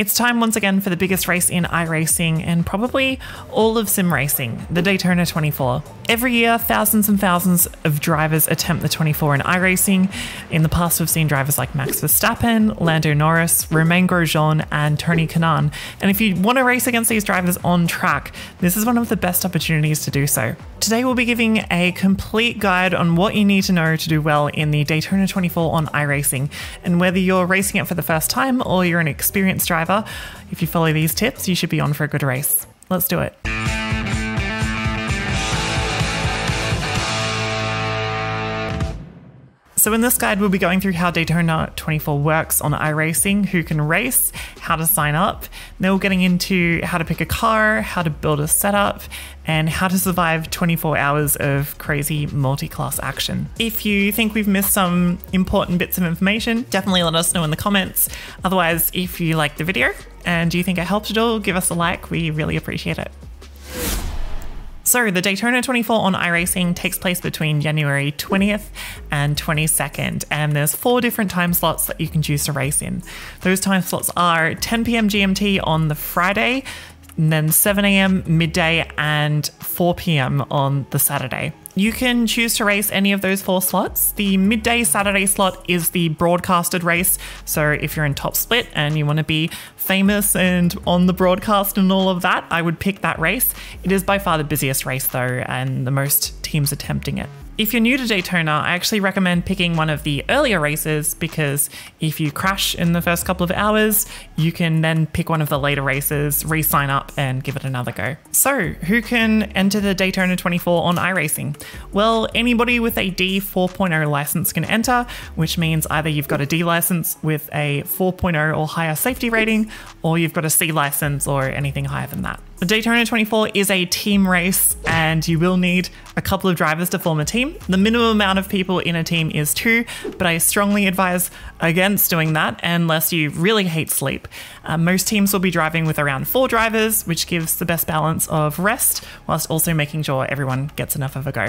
It's time once again for the biggest race in iRacing and probably all of sim racing, the Daytona 24. Every year, thousands and thousands of drivers attempt the 24 in iRacing. In the past, we've seen drivers like Max Verstappen, Lando Norris, Romain Grosjean, and Tony Kanaan. And if you want to race against these drivers on track, this is one of the best opportunities to do so. Today, we'll be giving a complete guide on what you need to know to do well in the Daytona 24 on iRacing. And whether you're racing it for the first time or you're an experienced driver, if you follow these tips, you should be on for a good race. Let's do it. So in this guide, we'll be going through how Daytona 24 works on iRacing, who can race, how to sign up. Then we're getting into how to pick a car, how to build a setup, and how to survive 24 hours of crazy multi-class action. If you think we've missed some important bits of information, definitely let us know in the comments. Otherwise, if you like the video and you think it helped at all, give us a like. We really appreciate it. So the Daytona 24 on iRacing takes place between January 20th and 22nd, and there's 4 different time slots that you can choose to race in. Those time slots are 10 p.m. GMT on the Friday, and then 7 a.m. midday and 4 p.m. on the Saturday. You can choose to race any of those 4 slots. The midday Saturday slot is the broadcasted race. So if you're in top split and you want to be famous and on the broadcast and all of that, I would pick that race. It is by far the busiest race though, and the most teams attempting it. If you're new to Daytona, I actually recommend picking one of the earlier races, because if you crash in the first couple of hours, you can then pick one of the later races, re-sign up and give it another go. So who can enter the Daytona 24 on iRacing? Well, anybody with a D 4.0 license can enter, which means either you've got a D license with a 4.0 or higher safety rating, or you've got a C license or anything higher than that. The Daytona 24 is a team race, and you will need a couple of drivers to form a team. The minimum amount of people in a team is 2, but I strongly advise against doing that unless you really hate sleep. Most teams will be driving with around 4 drivers, which gives the best balance of rest, whilst also making sure everyone gets enough of a go.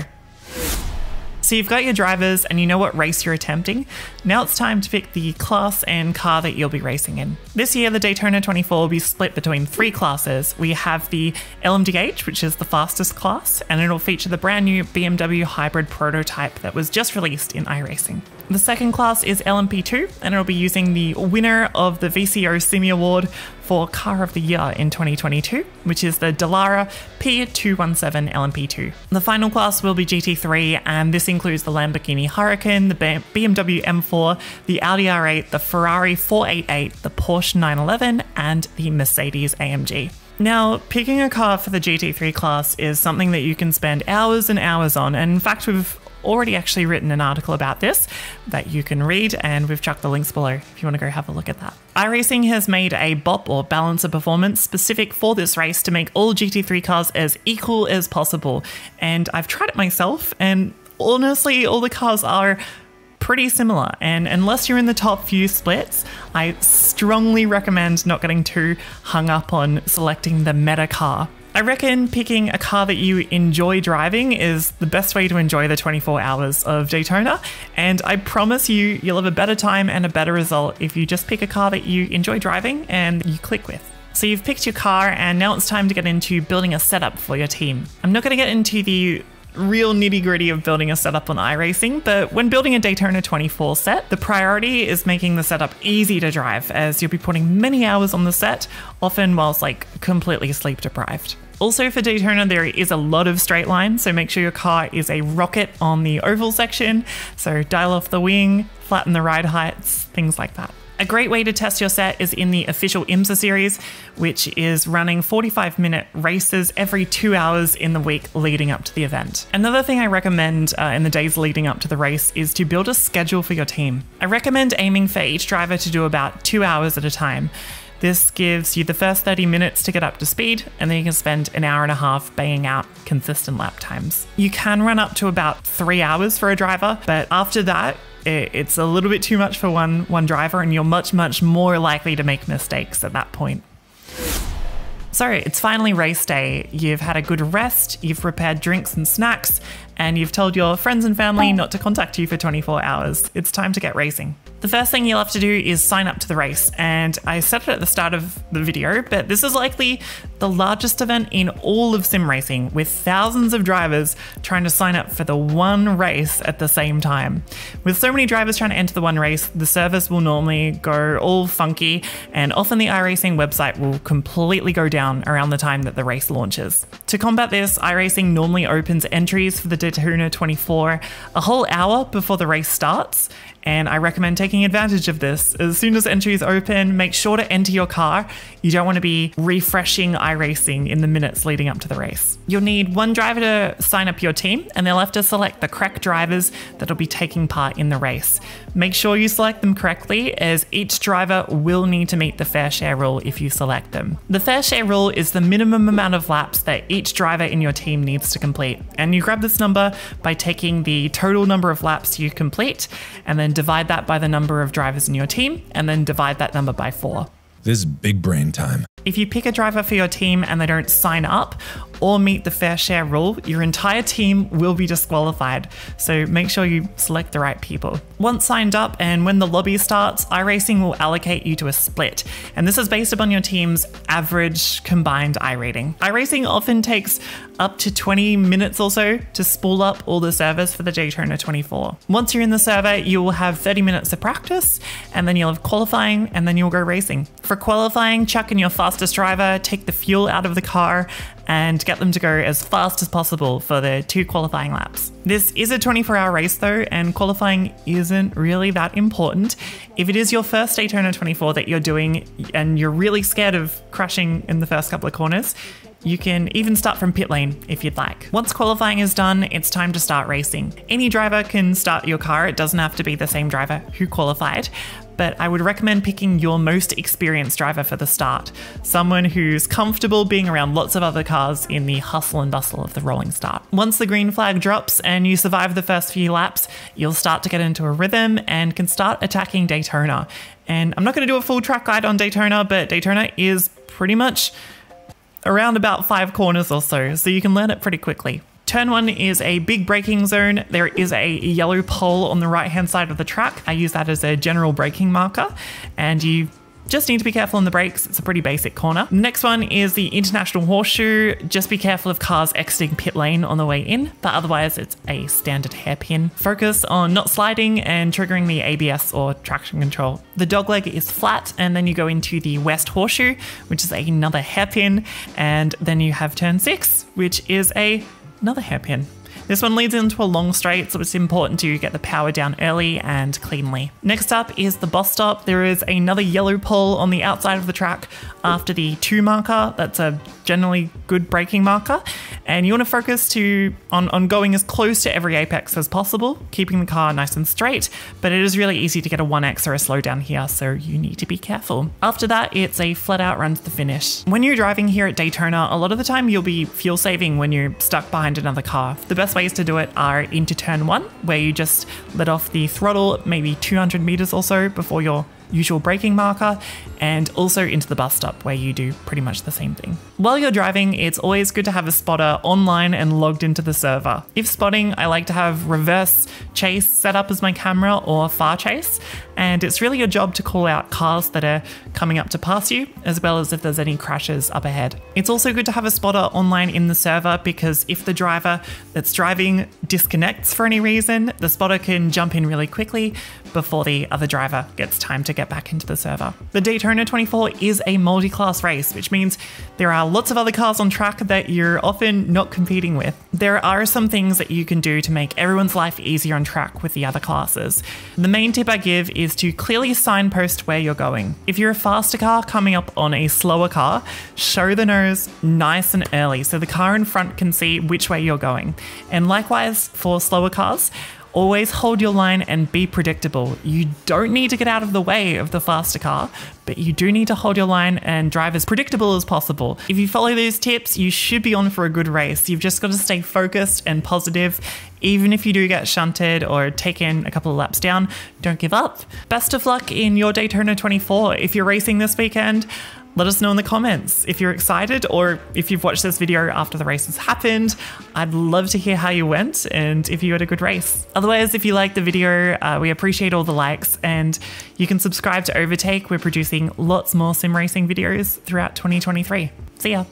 So you've got your drivers and you know what race you're attempting. Now it's time to pick the class and car that you'll be racing in. This year, the Daytona 24 will be split between 3 classes. We have the LMDH, which is the fastest class, and it'll feature the brand new BMW hybrid prototype that was just released in iRacing. The second class is LMP2, and it'll be using the winner of the VCO Simi Award for Car of the Year in 2022, which is the Dallara P217 LMP2. The final class will be GT3, and this includes the Lamborghini Huracan, the BMW M4, the Audi R8, the Ferrari 488, the Porsche 911, and the Mercedes AMG. Now, picking a car for the GT3 class is something that you can spend hours and hours on, and in fact, we've already actually written an article about this that you can read, and we've chucked the links below if you want to go have a look at that. iRacing has made a BOP, or balance of performance, specific for this race to make all GT3 cars as equal as possible. And I've tried it myself, and honestly, all the cars are pretty similar, and unless you're in the top few splits, I strongly recommend not getting too hung up on selecting the meta car. I reckon picking a car that you enjoy driving is the best way to enjoy the 24 hours of Daytona, and I promise you'll have a better time and a better result if you just pick a car that you enjoy driving and you click with. So you've picked your car, and now it's time to get into building a setup for your team. I'm not going to get into the real nitty-gritty of building a setup on iRacing, but when building a Daytona 24 set, the priority is making the setup easy to drive, as you'll be putting many hours on the set, often whilst completely sleep deprived. Also for Daytona, there is a lot of straight lines, so make sure your car is a rocket on the oval section, so dial off the wing, flatten the ride heights, things like that. A great way to test your set is in the official IMSA series, which is running 45-minute races every 2 hours in the week leading up to the event. Another thing I recommend in the days leading up to the race is to build a schedule for your team. I recommend aiming for each driver to do about 2 hours at a time. This gives you the first 30 minutes to get up to speed, and then you can spend an hour and a half banging out consistent lap times. You can run up to about 3 hours for a driver, but after that, it's a little bit too much for one driver, and you're much more likely to make mistakes at that point. So it's finally race day. You've had a good rest, you've prepared drinks and snacks, and you've told your friends and family not to contact you for 24 hours. It's time to get racing. The first thing you'll have to do is sign up to the race, and I said it at the start of the video, but this is likely the largest event in all of sim racing, with thousands of drivers trying to sign up for the one race at the same time. With so many drivers trying to enter the one race, the servers will normally go all funky, and often the iRacing website will completely go down around the time that the race launches. To combat this, iRacing normally opens entries for the Daytona 24 a whole hour before the race starts, and I recommend taking advantage of this. As soon as entries open, make sure to enter your car. You don't want to be refreshing iRacing in the minutes leading up to the race. You'll need one driver to sign up your team, and they'll have to select the correct drivers that'll be taking part in the race. Make sure you select them correctly, as each driver will need to meet the fair share rule if you select them. The fair share rule is the minimum amount of laps that each driver in your team needs to complete, and you grab this number by taking the total number of laps you complete, and then divide that by the number of drivers in your team, and then divide that number by 4. This is big brain time. If you pick a driver for your team and they don't sign up or meet the fair share rule, your entire team will be disqualified. So make sure you select the right people. Once signed up and when the lobby starts, iRacing will allocate you to a split. And this is based upon your team's average combined iRating. iRacing often takes up to 20 minutes or so to spool up all the servers for the Daytona 24. Once you're in the server, you will have 30 minutes of practice, and then you'll have qualifying, and then you'll go racing. For qualifying, chuck in your fastest driver, take the fuel out of the car, and get them to go as fast as possible for the 2 qualifying laps. This is a 24-hour race though, and qualifying isn't really that important. If it is your first Daytona 24 that you're doing and you're really scared of crashing in the first couple of corners, you can even start from pit lane if you'd like. Once qualifying is done, it's time to start racing. Any driver can start your car. It doesn't have to be the same driver who qualified, but I would recommend picking your most experienced driver for the start. Someone who's comfortable being around lots of other cars in the hustle and bustle of the rolling start. Once the green flag drops and you survive the first few laps, you'll start to get into a rhythm and can start attacking Daytona. And I'm not going to do a full track guide on Daytona, but Daytona is pretty much around about 5 corners or so you can learn it pretty quickly. Turn 1 is a big braking zone. There is a yellow pole on the right-hand side of the track. I use that as a general braking marker, and you just need to be careful on the brakes. It's a pretty basic corner. The next one is the International Horseshoe. Just be careful of cars exiting pit lane on the way in, but otherwise it's a standard hairpin. Focus on not sliding and triggering the ABS or traction control. The dogleg is flat, and then you go into the West Horseshoe, which is another hairpin, and then you have turn 6, which is another hairpin. This one leads into a long straight, so it's important to get the power down early and cleanly. Next up is the boss stop. There is another yellow pole on the outside of the track after the 2 marker. That's a generally good braking marker, and you want to focus on going as close to every apex as possible, keeping the car nice and straight, but it is really easy to get a 1x or a slowdown here, so you need to be careful. After that, it's a flat out run to the finish. When you're driving here at Daytona, a lot of the time you'll be fuel saving when you're stuck behind another car. The best ways to do it are into turn 1, where you just let off the throttle maybe 200 meters or so before your usual braking marker, and also into the bus stop where you do pretty much the same thing. While you're driving, it's always good to have a spotter online and logged into the server. If spotting, I like to have reverse chase set up as my camera or far chase, and it's really your job to call out cars that are coming up to pass you, as well as if there's any crashes up ahead. It's also good to have a spotter online in the server, because if the driver that's driving disconnects for any reason, the spotter can jump in really quickly before the other driver gets time to get back into the server. The Daytona 24 is a multi-class race, which means there are lots of other cars on track that you're often not competing with. There are some things that you can do to make everyone's life easier on track with the other classes. The main tip I give is to clearly signpost where you're going. If you're a faster car coming up on a slower car, show the nose nice and early so the car in front can see which way you're going. And likewise for slower cars, always hold your line and be predictable. You don't need to get out of the way of the faster car, but you do need to hold your line and drive as predictable as possible. If you follow these tips, you should be on for a good race. You've just got to stay focused and positive. Even if you do get shunted or taken a couple of laps down, don't give up. Best of luck in your Daytona 24. If you're racing this weekend, Let us know in the comments if you're excited or if you've watched this video after the race has happened. I'd love to hear how you went and if you had a good race. Otherwise, if you liked the video, we appreciate all the likes, and you can subscribe to Overtake. We're producing lots more sim racing videos throughout 2023. See ya.